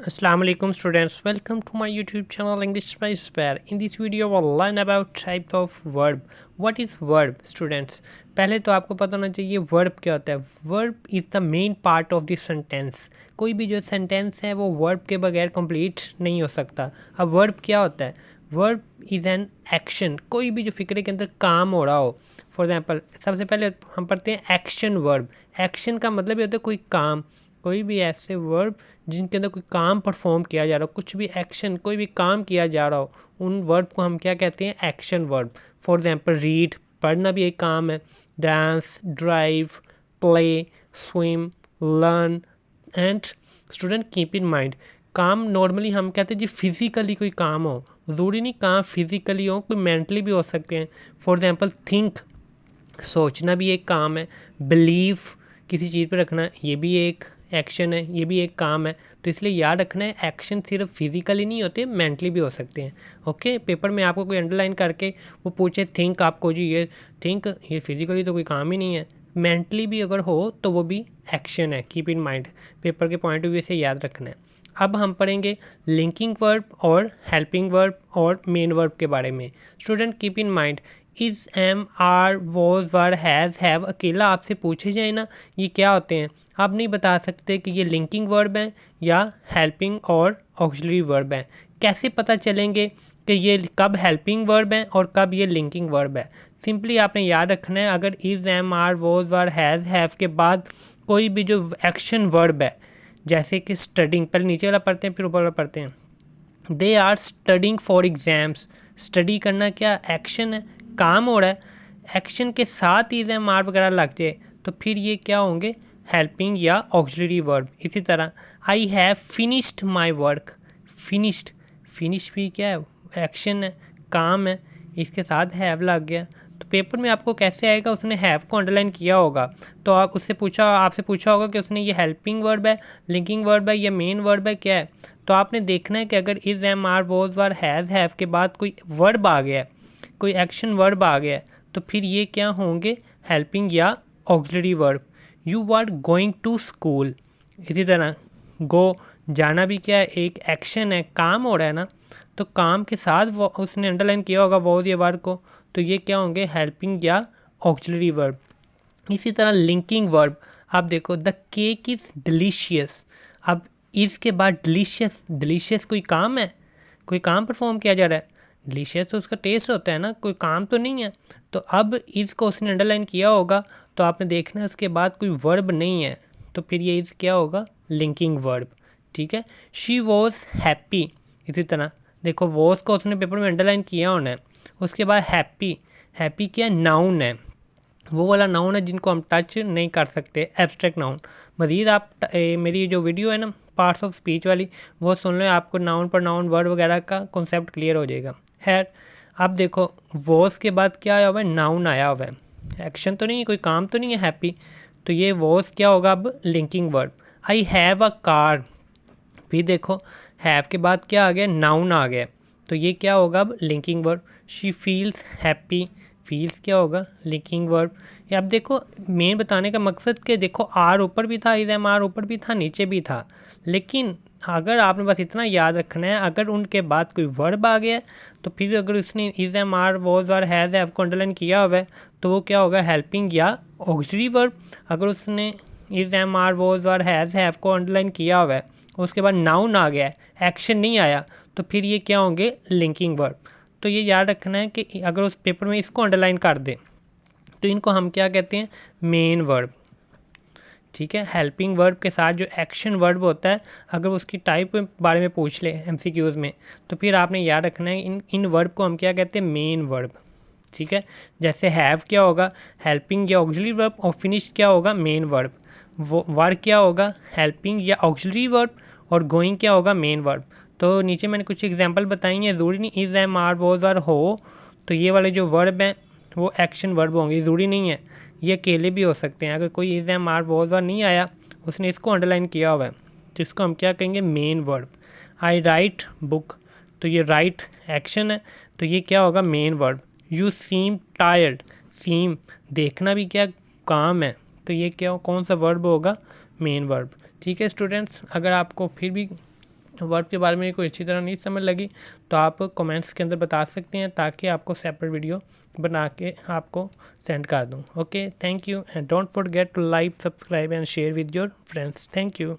Assalamualaikum students, welcome to my YouTube channel English by Spare. In this video we'll learn about type of verb. What is verb students? पहले तो आपको पता होना चाहिए verb क्या होता है. Verb is the main part of the sentence. कोई भी जो sentence है वो verb के बगैर complete नहीं हो सकता. अब verb क्या होता है? Verb is an action. कोई भी जो फिक्रे के अंदर काम हो रहा हो. फॉर एग्जाम्पल सबसे पहले हम पढ़ते हैं एक्शन वर्ब. एक्शन का मतलब ये होता है कोई काम, कोई भी ऐसे वर्ब जिनके अंदर कोई काम परफॉर्म किया जा रहा हो, कुछ भी एक्शन, कोई भी काम किया जा रहा हो, उन वर्ब को हम क्या कहते हैं? Action verb. For example read, पढ़ना भी एक काम है. Dance, drive, play, swim, learn. And student keep in mind, काम नॉर्मली हम कहते हैं जी फिजिकली कोई काम हो, ज़रूरी नहीं काम फिजिकली हो, कोई मेंटली भी हो सकते हैं. फॉर एग्जांपल थिंक, सोचना भी एक काम है. बिलीव, किसी चीज़ पर रखना, ये भी एक एक्शन है, ये भी एक काम है. तो इसलिए याद रखना है एक्शन सिर्फ फिजिकली नहीं होते, मेंटली भी हो सकते हैं. ओके, पेपर में आपको कोई अंडरलाइन करके वो पूछे थिंक, आपको जी ये थिंक, ये फिजिकली तो कोई काम ही नहीं है, मेंटली भी अगर हो तो वो भी एक्शन है. कीप इन माइंड, पेपर के पॉइंट ऑफ व्यू से याद रखना है. अब हम पढ़ेंगे लिंकिंग वर्ब और हेल्पिंग वर्ब और मेन वर्ब के बारे में. Student keep in mind, is, am, are, was, were, has, have अकेला आपसे पूछे जाए ना, ये क्या होते हैं, आप नहीं बता सकते कि ये लिंकिंग वर्ब हैं या हेल्पिंग और ऑक्सिलरी वर्ब हैं. कैसे पता चलेंगे कि ये कब हेल्पिंग वर्ब हैं और कब ये लिंकिंग वर्ब है? सिंपली आपने याद रखना है, अगर is, am, are, was, were, has, have के बाद कोई भी जो एक्शन वर्ब है, जैसे कि स्टडिंग, पहले नीचे वाला पढ़ते हैं फिर ऊपर वाला पढ़ते हैं. They are studying for exams. Study करना क्या एक्शन है, काम हो रहा है. एक्शन के साथ ही एम आर वगैरह लग जाए तो फिर ये क्या होंगे? हेल्पिंग या ऑक्सिलरी वर्ब. इसी तरह I have finished my work. Finished, finish भी क्या है? एक्शन है, काम है, इसके साथ हैव लग गया. तो पेपर में आपको कैसे आएगा? उसने हैव को अंडरलाइन किया होगा तो आप उससे आपसे पूछा होगा कि उसने ये हेल्पिंग वर्ब है, लिंकिंग वर्ब है या मेन वर्ब है, क्या है. तो आपने देखना है कि अगर is, am, are, was, were, has, have के बाद कोई वर्ब आ गया है, कोई एक्शन वर्ब आ गया है, तो फिर ये क्या होंगे? हेल्पिंग या auxiliary verb. You are going to school. इसी तरह गो, जाना भी क्या है? एक एक्शन है, काम हो रहा है ना, तो काम के साथ वो उसने अंडरलाइन किया होगा वॉज या वर्ब को, तो ये क्या होंगे? हेल्पिंग या ऑक्सिलरी वर्ब. इसी तरह लिंकिंग वर्ब, आप देखो द केक इज़ डिलीशियस. अब इज़ के बाद डिलीशियस, डिलीशियस कोई काम है, कोई काम परफॉर्म किया जा रहा है. डिलीशियस तो उसका टेस्ट होता है ना, कोई काम तो नहीं है. तो अब इज़ को उसने अंडरलाइन किया होगा तो आपने देखना है उसके बाद कोई वर्ब नहीं है, तो फिर ये इज़ क्या होगा? Linking verb. ठीक है. She was happy. इसी तरह देखो वॉज को उसने पेपर में अंडरलाइन किया होना है. उसके बाद हैप्पी, हैप्पी क्या? नाउन है, वो वाला नाउन है जिनको हम टच नहीं कर सकते, एब्स्ट्रैक्ट नाउन. मज़ीद आप मेरी जो वीडियो है ना पार्ट्स ऑफ स्पीच वाली, वो सुन लो, आपको नाउन पर नाउन वर्ड वगैरह का कॉन्सेप्ट क्लियर हो जाएगा. खैर, अब देखो वॉज के बाद क्या आया हुआ है? नाउन आया हुआ है, एक्शन तो नहीं है, कोई काम तो नहीं है हैप्पी, तो ये वॉज क्या होगा? अब linking word. I have a car. फिर देखो हैव के बाद क्या आ गया? नाउन आ गया, तो ये क्या होगा? अब linking verb. She feels happy. Feels क्या होगा? Linking verb. ये अब देखो मेन बताने का मकसद कि देखो आर ऊपर भी था, इज एम आर ऊपर भी था, नीचे भी था, लेकिन अगर आपने बस इतना याद रखना है, अगर उनके बाद कोई वर्ब आ गया तो फिर अगर उसने is am are, was, are, has, have को अंडरलाइन किया हुआ है तो वो क्या होगा? हेल्पिंग या ऑक्सिलरी वर्ब. अगर उसने is am are, was, are, has, have को अंडरलाइन किया हुआ है, उसके बाद नाउन आ गया, एक्शन नहीं आया, तो फिर ये क्या होंगे? Linking verb. तो ये याद रखना है कि अगर उस पेपर में इसको अंडरलाइन कर दें तो इनको हम क्या कहते हैं? Main verb. ठीक है. हेल्पिंग वर्ब के साथ जो एक्शन वर्ब होता है, अगर उसकी टाइप के बारे में पूछ ले एमसीक्यूज़ में, तो फिर आपने याद रखना है इन वर्ब को हम क्या कहते हैं? Main verb. ठीक है. जैसे हैव क्या होगा? हेल्पिंग या ऑक्सिलरी वर्ब, और फिनिश क्या होगा? Main verb. वो वर्क क्या होगा? हेल्पिंग या ऑक्सिलरी वर्ब, और गोइंग क्या होगा? Main verb. तो नीचे मैंने कुछ एग्जांपल बताई हैं, ज़रूरी नहीं is, am, are, was, are हो तो ये वाले जो वर्ब हैं वो एक्शन वर्ब होंगे, ज़रूरी नहीं है, ये अकेले भी हो सकते हैं. अगर कोई is, am, are, was, are नहीं आया, उसने इसको अंडरलाइन किया हुआ है, तो इसको हम क्या कहेंगे? Main verb. I write book, तो ये राइट एक्शन है, तो ये क्या होगा? Main verb. You seem tired. Seem देखना भी क्या काम है, तो ये क्या कौन सा वर्ब होगा? Main verb. ठीक है स्टूडेंट्स, अगर आपको फिर भी वर्ब के बारे में कोई अच्छी तरह नहीं समझ लगी तो आप कमेंट्स के अंदर बता सकते हैं, ताकि आपको सेपरेट वीडियो बना के आपको सेंड कर दूँ। Okay, thank you and don't forget to like, subscribe and share with your friends. Thank you.